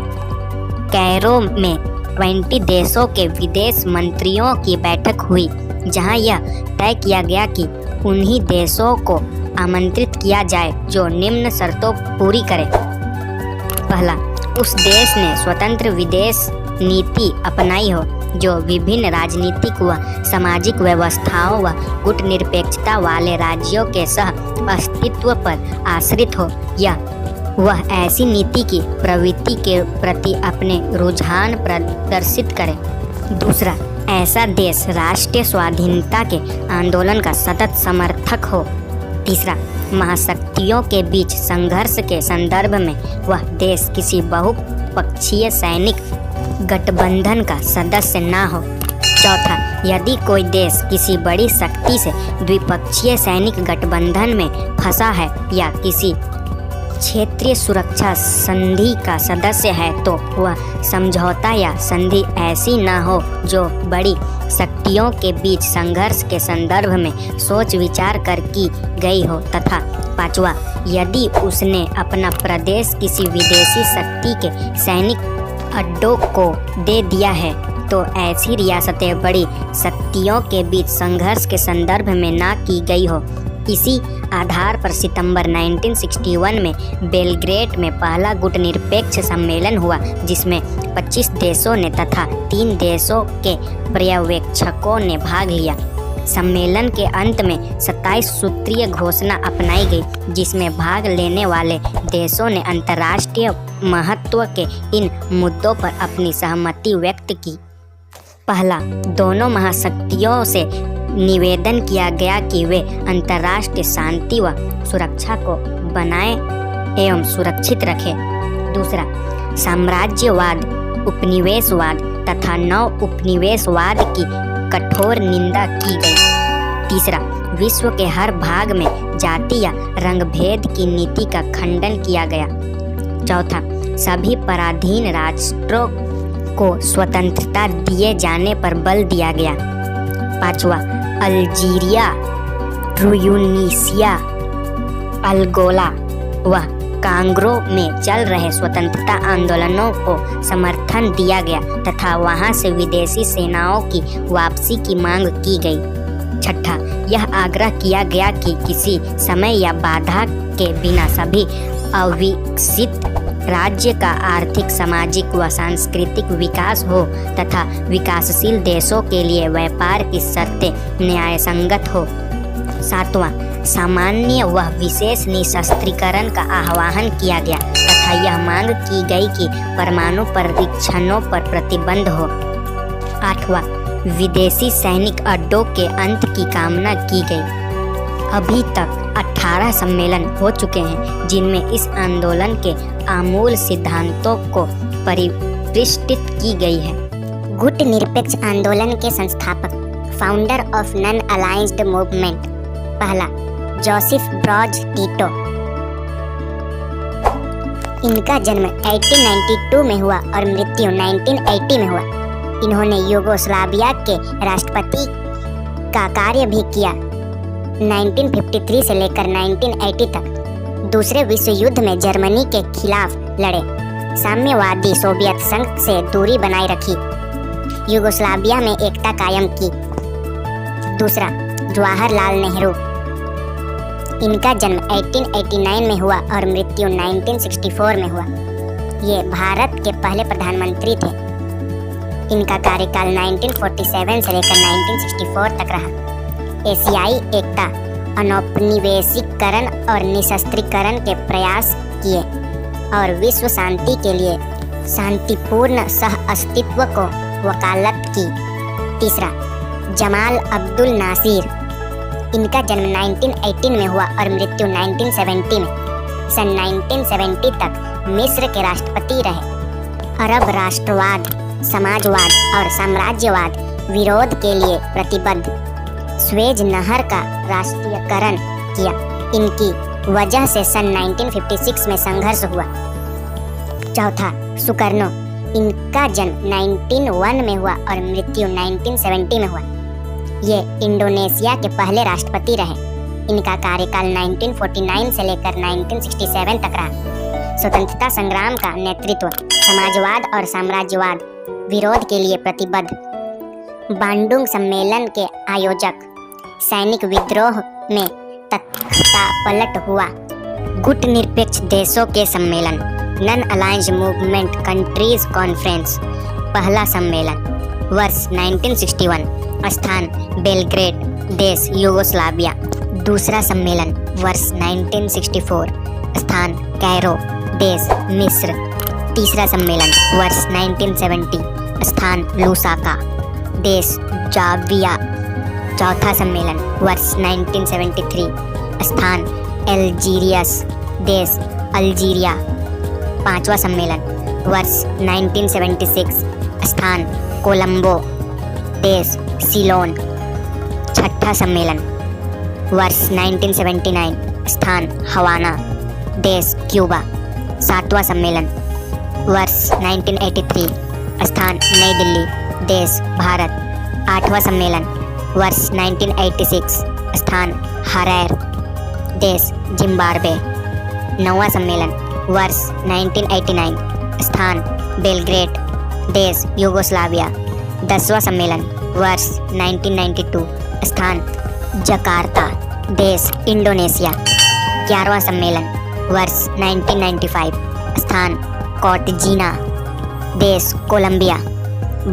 कैरो में 20 देशों के विदेश मंत्रियों की बैठक हुई, जहां यह तय किया गया कि उन्हीं देशों को आमंत्रित किया जाए जो निम्न शर्तों पूरी करें। पहला, उस देश ने स्वतंत्र विदेश नीति अपनाई हो जो विभिन्न राजनीतिक व सामाजिक व्यवस्थाओं व गुट निरपेक्षता वाले राज्यों के सह अस्तित्व पर आश्रित हो, या वह ऐसी नीति की प्रवृत्ति के प्रति अपने रुझान प्रदर्शित करे। दूसरा, ऐसा देश राष्ट्रीय स्वाधीनता के आंदोलन का सतत समर्थक हो। तीसरा, महाशक्तियों के बीच संघर्ष के संदर्भ में वह देश किसी बहुपक्षीय सैनिक गठबंधन का सदस्य न हो। चौथा, यदि कोई देश किसी बड़ी शक्ति से द्विपक्षीय सैनिक गठबंधन में फंसा है या किसी क्षेत्रीय सुरक्षा संधि का सदस्य है तो वह समझौता या संधि ऐसी न हो जो बड़ी शक्तियों के बीच संघर्ष के संदर्भ में सोच विचार कर की गई हो। तथा पांचवा, यदि उसने अपना प्रदेश किसी विदेशी शक्ति के सैनिक अड्डों को दे दिया है तो ऐसी रियासतें बड़ी शक्तियों के बीच संघर्ष के संदर्भ में न की गई हो। इसी आधार पर सितंबर 1961 में बेलग्रेड में पहला गुट निरपेक्ष सम्मेलन हुआ, जिसमें 25 देशों ने तथा 3 देशों के पर्यवेक्षकों ने भाग लिया। सम्मेलन के अंत में 27 सूत्रीय घोषणा अपनाई गई, जिसमें भाग लेने वाले देशों ने अंतर्राष्ट्रीय महत्व के इन मुद्दों पर अपनी सहमति व्यक्त की। पहला, दोनों महाशक्तियों से निवेदन किया गया कि वे अंतर्राष्ट्रीय शांति व सुरक्षा को बनाए एवं सुरक्षित रखें। दूसरा, साम्राज्यवाद, उपनिवेशवाद तथा नव उपनिवेशवाद की कठोर निंदा की गई। तीसरा, विश्व के हर भाग में जाति या रंगभेद की नीति का खंडन किया गया। चौथा, सभी पराधीन राष्ट्रों को स्वतंत्रता दिए जाने पर बल दिया गया। पांचवा, अल्जीरिया ट्यूनीशिया, अंगोला व कांगो में चल रहे स्वतंत्रता आंदोलनों को समर्थन दिया गया तथा वहां से विदेशी सेनाओं की वापसी की मांग की गई। छठा, यह आग्रह किया गया कि किसी समय या बाधा के बिना सभी अविकसित राज्य का आर्थिक, सामाजिक व सांस्कृतिक विकास हो तथा विकासशील देशों के लिए व्यापार की शर्तें न्यायसंगत हो। सातवां, सामान्य व विशेष निशस्त्रीकरण का आह्वान किया गया तथा यह मांग की गई कि परमाणु परीक्षणों पर प्रतिबंध हो। आठवां, विदेशी सैनिक अड्डों के अंत की कामना की गई। अभी तक 18 सम्मेलन हो चुके हैं जिनमें इस आंदोलन के आमूल सिद्धांतों को परिष्कृत की गई है।
गुट निरपेक्ष आंदोलन के संस्थापक, फाउंडर ऑफ नॉन अलाइंस्ड मूवमेंट। पहला, जोसेफ ब्रॉज टिटो। इनका जन्म 1892 में हुआ और मृत्यु 1980 में हुआ। इन्होंने यूगोस्लाविया के राष्ट्रपति का कार्य भी किया। 1953 से लेकर 1980 तक दूसरे विश्व युद्ध में जर्मनी के खिलाफ लड़े। साम्यवादी सोवियत संघ से दूरी बनाए रखी। यूगोस्लाविया में एकता कायम की। दूसरा, जवाहरलाल नेहरू। इनका जन्म 1889 में हुआ और मृत्यु 1964 में हुआ। ये भारत के पहले प्रधानमंत्री थे। इनका कार्यकाल 1947 से लेकर 1964 तक रहा। एशियाई एकता, अनौपनिवेशिकरण और निशस्त्रीकरण के प्रयास किए और विश्व शांति के लिए शांतिपूर्ण सह अस्तित्व को वकालत की। तीसरा, जमाल अब्दुल नासिर। इनका जन्म 1918 में हुआ और मृत्यु 1970 में। सन 1970 तक मिस्र के राष्ट्रपति रहे। अरब राष्ट्रवाद, समाजवाद और साम्राज्यवाद विरोध के लिए प्रतिबद्ध। स्वेज नहर का राष्ट्रीयकरण किया। इनकी वजह से सन 1956 में संघर्ष हुआ। चौथा, सुकर्नो। इनका जन्म 1901 में हुआ और मृत्यु 1970 में हुआ। ये इंडोनेशिया के पहले राष्ट्रपति रहे। इनका कार्यकाल 1949 से लेकर 1967 तक रहा। स्वतंत्रता संग्राम का नेतृत्व, समाजवाद और साम्राज्यवाद विरोध के लिए प्रतिबद्ध। बांडुंग सम्मेलन के आयोजक। सैनिक विद्रोह में तख्तापलट हुआ। गुट निरपेक्ष देशों के सम्मेलन, non alliance movement countries conference. पहला सम्मेलन वर्ष 1961, स्थान बेलग्रेड, देश यूगोस्लाविया। दूसरा सम्मेलन वर्ष 1964, स्थान कैरो, देश मिस्र। तीसरा सम्मेलन वर्ष 1970, स्थान लुसाका, देश जाविया। चौथा सम्मेलन वर्ष 1973, स्थान अल्जीरियस, देश अल्जीरिया। पांचवा सम्मेलन वर्ष 1976, स्थान कोलंबो, देश सिलोन। छठा सम्मेलन वर्ष 1979, स्थान हवाना, देश क्यूबा। सातवां सम्मेलन वर्ष 1983, स्थान नई दिल्ली, देश भारत। आठवां सम्मेलन वर्ष 1986, स्थान हरैर, देश जिम्बाब्वे। नौवां सम्मेलन वर्ष 1989, स्थान बेलग्रेड, देश यूगोस्लाविया। 10वां सम्मेलन वर्ष 1992, स्थान जकार्ता, देश इंडोनेशिया। 11वां सम्मेलन वर्ष 1995, स्थान कोर्टिजिना, देश कोलंबिया।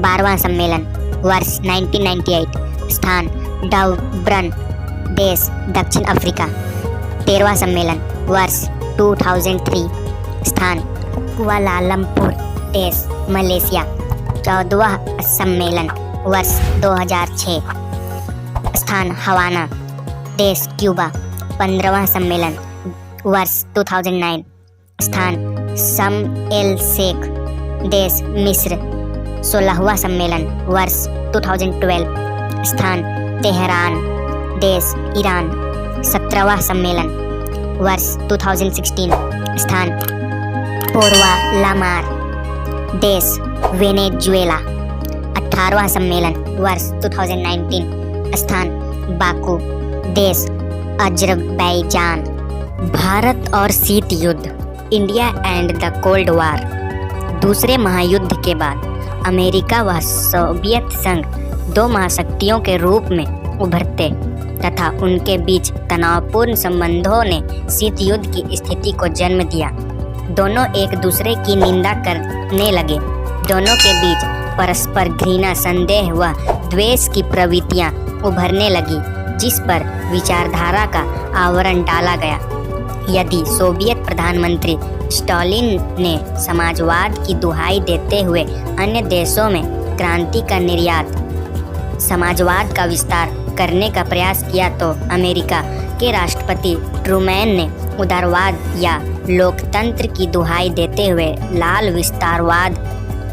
12वां सम्मेलन वर्ष 1998, स्थान डबरन, देश दक्षिण अफ्रीका। 13वां सम्मेलन वर्ष 2003, स्थान कुआलालंपुर, देश मलेशिया। 14वां सम्मेलन वर्ष 2006, स्थान हवाना, देश क्यूबा। 15वां सम्मेलन वर्ष 2009, स्थान शम एल शेख, देश मिस्र। 16वां सम्मेलन वर्ष 2012, स्थान तेहरान, देश ईरान। 17वां सम्मेलन वर्ष 2016, स्थान पोर्वा लामार, देश वेनेजुएला। 18वां सम्मेलन वर्ष 2019, स्थान बाकू, देश अजरबैजान। भारत और शीत युद्ध, India and the cold war. दूसरे महायुद्ध के बाद अमेरिका व सोवियत संघ दो महाशक्तियों के रूप में उभरते तथा उनके बीच तनावपूर्ण संबंधों ने शीत युद्ध की स्थिति को जन्म दिया। दोनों एक दूसरे की निंदा करने लगे। दोनों के बीच परस्पर घृणा, संदेह व द्वेष की प्रवृत्तियां उभरने लगी, जिस पर विचारधारा का आवरण डाला गया। यदि सोवियत प्रधानमंत्री स्टालिन ने समाजवाद की दुहाई देते हुए अन्य देशों में क्रांति का निर्यात, समाजवाद का विस्तार करने का प्रयास किया, तो अमेरिका के राष्ट्रपति ट्रूमैन ने उदारवाद या लोकतंत्र की दुहाई देते हुए लाल विस्तारवाद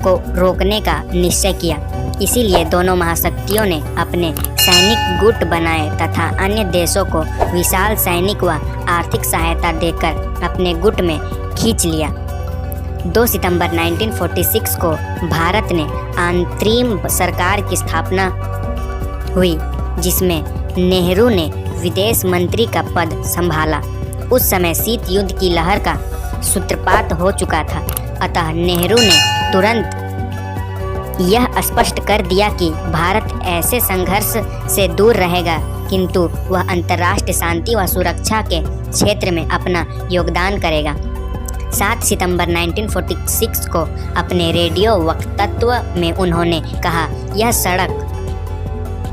को रोकने का निश्चय किया। इसीलिए दोनों महाशक्तियों ने अपने सैनिक गुट बनाए तथा अन्य देशों को विशाल सैनिक व आर्थिक सहायता देकर अपने गुट में खींच लिया। 2 सितंबर 1946 को भारत ने अंतरिम सरकार की स्थापना हुई, जिसमें नेहरू ने विदेश मंत्री का पद संभाला। उस समय शीत युद्ध की लहर का सूत्रपात हो चुका था, अतः नेहरू ने तुरंत यह स्पष्ट कर दिया कि भारत ऐसे संघर्ष से दूर रहेगा, किंतु वह अंतर्राष्ट्रीय शांति व सुरक्षा के क्षेत्र में अपना योगदान करेगा। 7 सितंबर 1946 को अपने रेडियो वक्तव्य में उन्होंने कहा, यह सड़क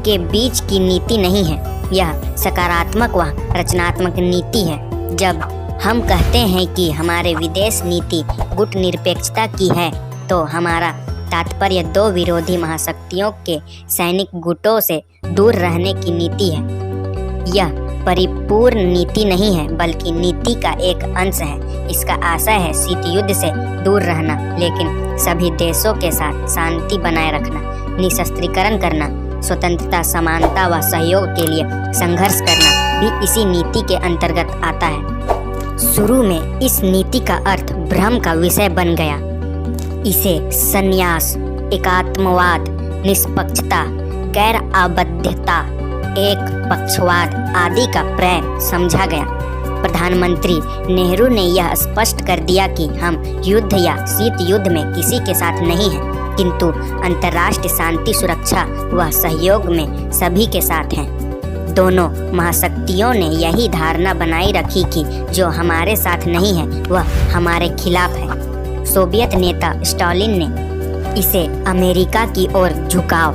के बीच की नीति नहीं है, यह सकारात्मक व रचनात्मक नीति है। जब हम कहते हैं कि हमारे विदेश नीति गुट निरपेक्षता की है, तो हमारा तात्पर्य दो विरोधी महाशक्तियों के सैनिक गुटों से दूर रहने की नीति है। यह परिपूर्ण नीति नहीं है, बल्कि नीति का एक अंश है। इसका आशय है शीत युद्ध से दूर रहना, लेकिन सभी देशों के साथ शांति बनाए रखना, निशस्त्रीकरण करना, स्वतंत्रता, समानता व सहयोग के लिए संघर्ष करना भी इसी नीति के अंतर्गत आता है। शुरू में इस नीति का अर्थ भ्रम का विषय बन गया। इसे संन्यास, एकात्मवाद, निष्पक्षता, गैर आबद्धता, एक पक्षवाद आदि का प्रय समझा गया। प्रधानमंत्री नेहरू ने यह स्पष्ट कर दिया कि हम युद्ध या शीत युद्ध में किसी के साथ नहीं हैं, किंतु अंतर्राष्ट्रीय शांति, सुरक्षा व सहयोग में सभी के साथ हैं। दोनों महाशक्तियों ने यही धारणा बनाई रखी कि जो हमारे साथ नहीं है वह हमारे खिलाफ है। सोवियत नेता स्टालिन ने इसे अमेरिका की ओर झुकाव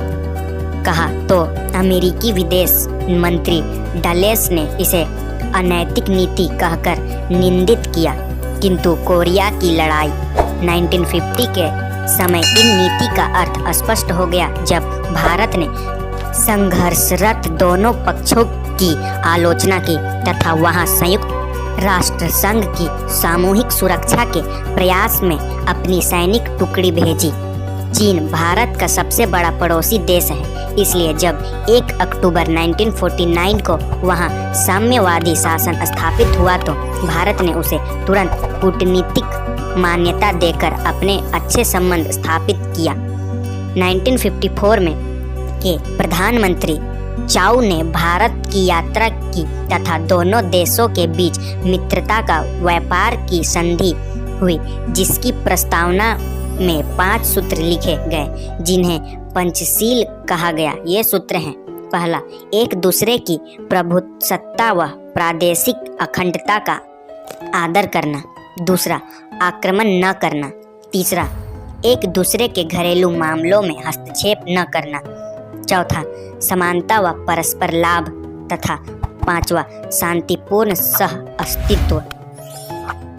कहा, तो अमेरिकी विदेश मंत्री डलेस ने इसे अनैतिक नीति कहकर निंदित किया। किंतु कोरिया की लड़ाई 1950 के समय इन नीति का अर्थ स्पष्ट हो गया, जब भारत ने संघर्षरत दोनों पक्षों की आलोचना की तथा वहां संयुक्त राष्ट्र संघ की सामूहिक सुरक्षा के प्रयास में अपनी सैनिक टुकड़ी भेजी। चीन भारत का सबसे बड़ा पड़ोसी देश है, इसलिए जब 1 अक्टूबर 1949 को वहां साम्यवादी शासन स्थापित हुआ, तो भारत ने उसे तुरंत कूटनीतिक मान्यता देकर अपने अच्छे संबंध स्थापित किया। 1954 में के प्रधानमंत्री चाउ ने भारत की यात्रा की तथा दोनों देशों के बीच मित्रता का व्यापार की संधि हुई, जिसकी प्रस्तावना में 5 सूत्र लिखे गए, जिन्हें पंचशील कहा गया। ये सूत्र हैं: पहला, एक दूसरे की प्रभुसत्ता व प्रादेशिक अखंडता का आदर करना। दूसरा, आक्रमण न करना। तीसरा, एक दूसरे के घरेलू मामलों में हस्तक्षेप न करना। चौथा, समानता व परस्पर लाभ। तथा 5वां, शांतिपूर्ण सह अस्तित्व।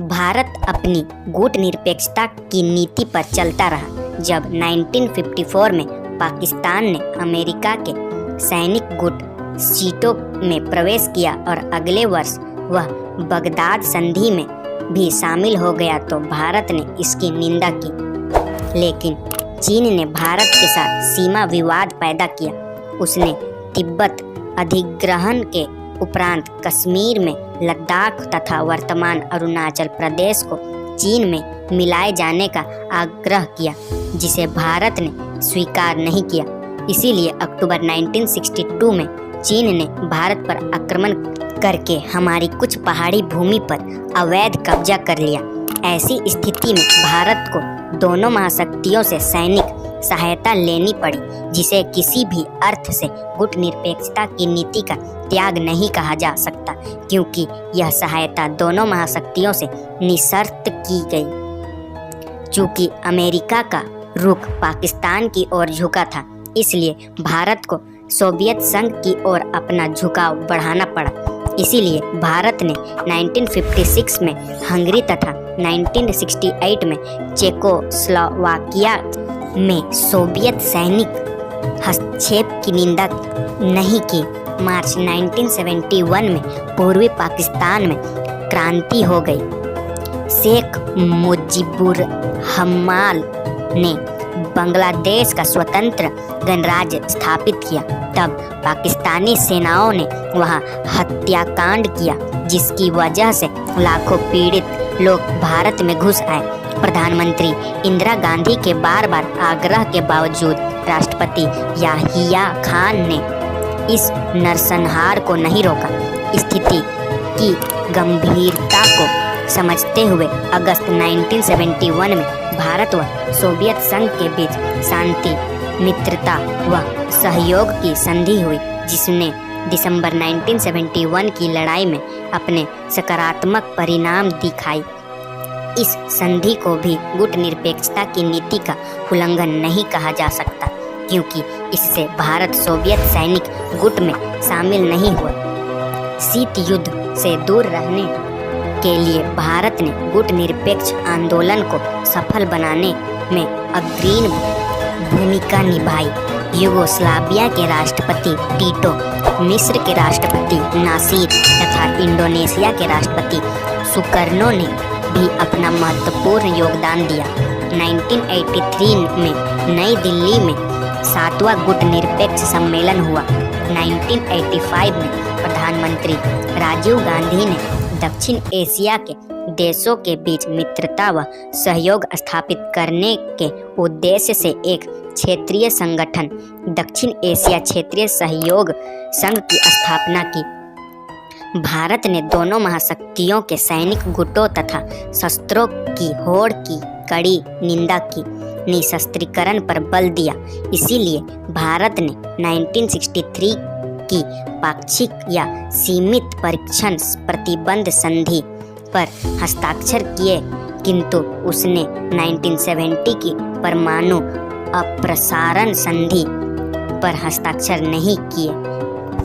भारत अपनी गुट निरपेक्षता की नीति पर चलता रहा। जब 1954 में पाकिस्तान ने अमेरिका के सैनिक गुट सीटों में प्रवेश किया और अगले वर्ष वह बगदाद संधि में भी शामिल हो गया, तो भारत ने इसकी निंदा की। लेकिन चीन ने भारत के साथ सीमा विवाद पैदा किया। उसने तिब्बत अधिग्रहण के उपरांत कश्मीर में लद्दाख तथा वर्तमान अरुणाचल प्रदेश को चीन में मिलाए जाने का आग्रह किया, जिसे भारत ने स्वीकार नहीं किया। इसीलिए अक्टूबर 1962 में चीन ने भारत पर आक्रमण करके हमारी कुछ पहाड़ी भूमि पर अवैध कब्जा कर लिया। ऐसी स्थिति में भारत को दोनों महाशक्तियों से सैनिक सहायता लेनी पड़ी, जिसे किसी भी अर्थ से गुटनिरपेक्षता की नीति का त्याग नहीं कहा जा सकता, क्योंकि यह सहायता दोनों महाशक्तियों से निशर्त की गई। चूंकि अमेरिका का रुख पाकिस्तान की ओर झुका था, इसलिए भारत को सोवियत संघ की ओर अपना झुकाव बढ़ाना पड़ा। इसीलिए भारत ने 1956 में हंगरी तथा 1968 में चेकोस्लोवाकिया में सोवियत सैनिक हस्तक्षेप की निंदा नहीं की। मार्च 1971 में पूर्वी पाकिस्तान में क्रांति हो गई। शेख मुजीबुर रहमान ने बांग्लादेश का स्वतंत्र गणराज्य स्थापित किया। तब पाकिस्तानी सेनाओं ने वहां हत्याकांड किया, जिसकी वजह से लाखों पीड़ित लोग भारत में घुस आए। प्रधानमंत्री इंदिरा गांधी के बार बार आग्रह के बावजूद राष्ट्रपति याहिया खान ने इस नरसंहार को नहीं रोका। स्थिति की गंभीरता को समझते हुए अगस्त 1971 में भारत व सोवियत संघ के बीच शांति, मित्रता व सहयोग की संधि हुई, जिसने दिसंबर 1971 की लड़ाई में अपने सकारात्मक परिणाम दिखाई। इस संधि को भी गुटनिरपेक्षता की नीति का उल्लंघन नहीं कहा जा सकता, क्योंकि इससे भारत सोवियत सैनिक गुट में शामिल नहीं हुआ। शीत युद्ध से दूर रहने के लिए भारत ने गुटनिरपेक्ष आंदोलन को सफल बनाने में अग्रणी भूमिका निभाई। यूगोस्लाविया के राष्ट्रपति टीटो, मिस्र के राष्ट्रपति नासिर तथा इंडोनेशिया के राष्ट्रपति सुकर्नो ने भी अपना महत्वपूर्ण योगदान दिया। 1983 में नई दिल्ली में 7वां गुटनिरपेक्ष सम्मेलन हुआ। 1985 में प्रधानमंत्री राजीव गांधी ने दक्षिण एशिया के देशों के बीच मित्रता व सहयोग स्थापित करने के उद्देश्य से एक क्षेत्रीय संगठन दक्षिण एशिया क्षेत्रीय सहयोग संघ की स्थापना की। भारत ने दोनों महाशक्तियों के सैनिक गुटों तथा शस्त्रों की होड़ की कड़ी निंदा की, निशस्त्रीकरण पर बल दिया। इसीलिए भारत ने 1963 की पाक्षिक या सीमित परीक्षण प्रतिबंध संधि पर हस्ताक्षर किए, किंतु उसने 1970 की परमाणु अप्रसारण संधि पर हस्ताक्षर नहीं किए,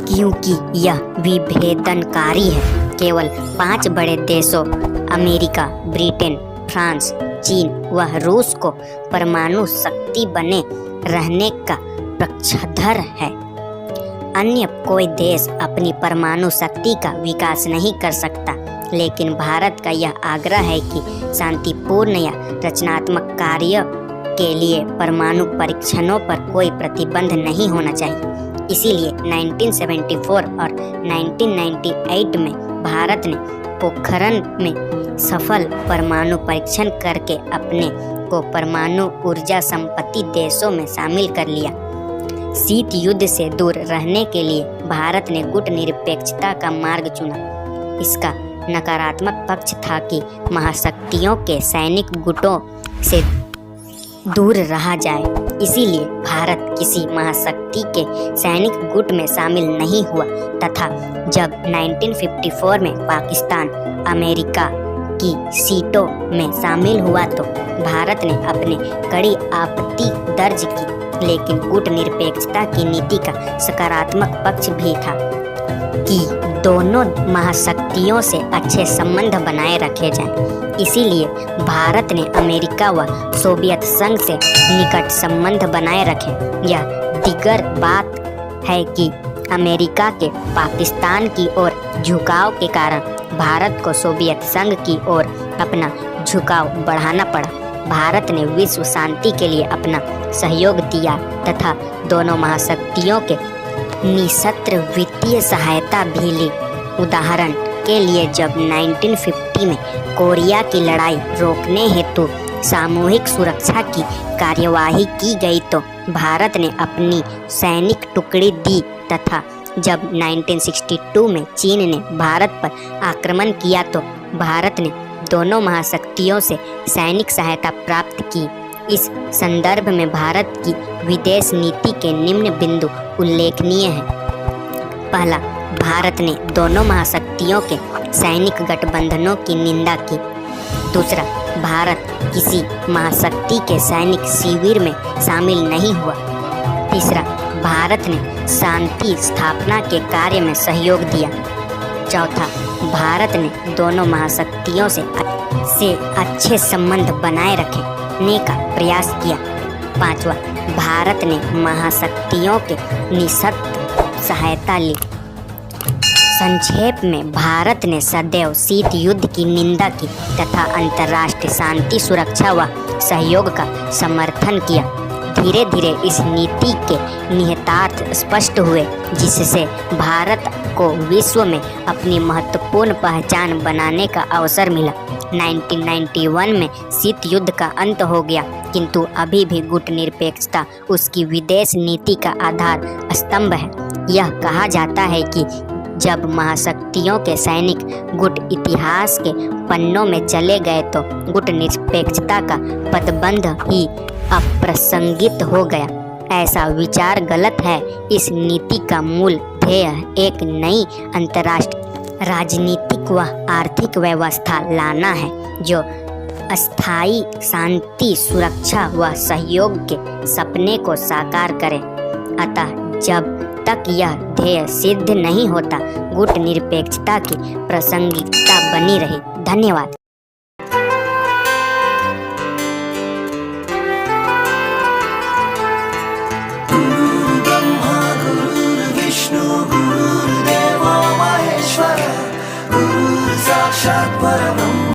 क्योंकि यह विभेदनकारी है। केवल 5 बड़े देशों अमेरिका, ब्रिटेन, फ्रांस, चीन व रूस को परमाणु शक्ति बने रहने का पक्षधर है। अन्य कोई देश अपनी परमाणु शक्ति का विकास नहीं कर सकता, लेकिन भारत का यह आग्रह है कि शांतिपूर्ण या रचनात्मक कार्य के लिए परमाणु परीक्षणों पर कोई प्रतिबंध नहीं होना चाहिए। इसीलिए 1974 और 1998 में भारत ने पोखरण में सफल परमाणु परीक्षण करके अपने को परमाणु ऊर्जा संपत्ति देशों में शामिल कर लिया। शीत युद्ध से दूर रहने के लिए भारत ने गुटनिरपेक्षता का मार्ग चुना। इसका नकारात्मक पक्ष था कि महाशक्तियों के सैनिक गुटों से दूर रहा जाए। इसीलिए भारत किसी महाशक्ति के सैनिक गुट में शामिल नहीं हुआ तथा जब 1954 में पाकिस्तान अमेरिका की सीटों में शामिल हुआ तो भारत ने अपनी कड़ी आपत्ति दर्ज की। लेकिन कूटनिरपेक्षता की नीति का सकारात्मक पक्ष भी था कि दोनों महाशक्तियों से अच्छे संबंध बनाए रखे जाएं। इसीलिए भारत ने अमेरिका व सोवियत संघ से निकट संबंध बनाए रखे। यह दीगर बात है कि अमेरिका के पाकिस्तान की ओर झुकाव के कारण भारत को सोवियत संघ की ओर अपना झुकाव बढ़ाना पड़ा। भारत ने विश्व शांति के लिए अपना सहयोग दिया तथा दोनों महाशक्तियों के निशस्त्र वित्तीय सहायता भी ली। उदाहरण के लिए जब 1950 में कोरिया की लड़ाई रोकने हेतु सामूहिक सुरक्षा की कार्यवाही की गई तो भारत ने अपनी सैनिक टुकड़ी दी तथा जब 1962 में चीन ने भारत पर आक्रमण किया तो भारत ने दोनों महाशक्तियों से सैनिक सहायता प्राप्त की। इस संदर्भ में भारत की विदेश नीति के निम्न बिंदु उल्लेखनीय हैं। पहला, भारत ने दोनों महाशक्तियों के सैनिक गठबंधनों की निंदा की। दूसरा, भारत किसी महाशक्ति के सैनिक शिविर में शामिल नहीं हुआ। तीसरा, भारत ने शांति स्थापना के कार्य में सहयोग दिया। चौथा, भारत ने दोनों महाशक्तियों से अच्छे संबंध बनाए रखने का प्रयास किया। पांचवा, भारत ने महाशक्तियों के निःशर्त सहायता ली। संक्षेप में, भारत ने सदैव शीत युद्ध की निंदा की तथा अंतर्राष्ट्रीय शांति, सुरक्षा व सहयोग का समर्थन किया। धीरे धीरे इस नीति के निहितार्थ स्पष्ट हुए, जिससे भारत को विश्व में अपनी महत्वपूर्ण पहचान बनाने का अवसर मिला। 1991 में शीत युद्ध का अंत हो गया, किंतु अभी भी गुटनिरपेक्षता उसकी विदेश नीति का आधार स्तंभ है। यह कहा जाता है कि जब महाशक्तियों के सैनिक गुट इतिहास के पन्नों में चले गए तो गुटनिरपेक्षता का पदबंध ही अप्रासंगिक हो गया। ऐसा विचार गलत है। इस नीति का मूल ध्येय एक नई अंतर्राष्ट्रीय राजनीतिक व आर्थिक व्यवस्था लाना है, जो अस्थायी शांति, सुरक्षा व सहयोग के सपने को साकार करे। अतः जब तक यह ध्येय सिद्ध नहीं होता, गुटनिरपेक्षता की प्रासंगिकता बनी रही। धन्यवाद।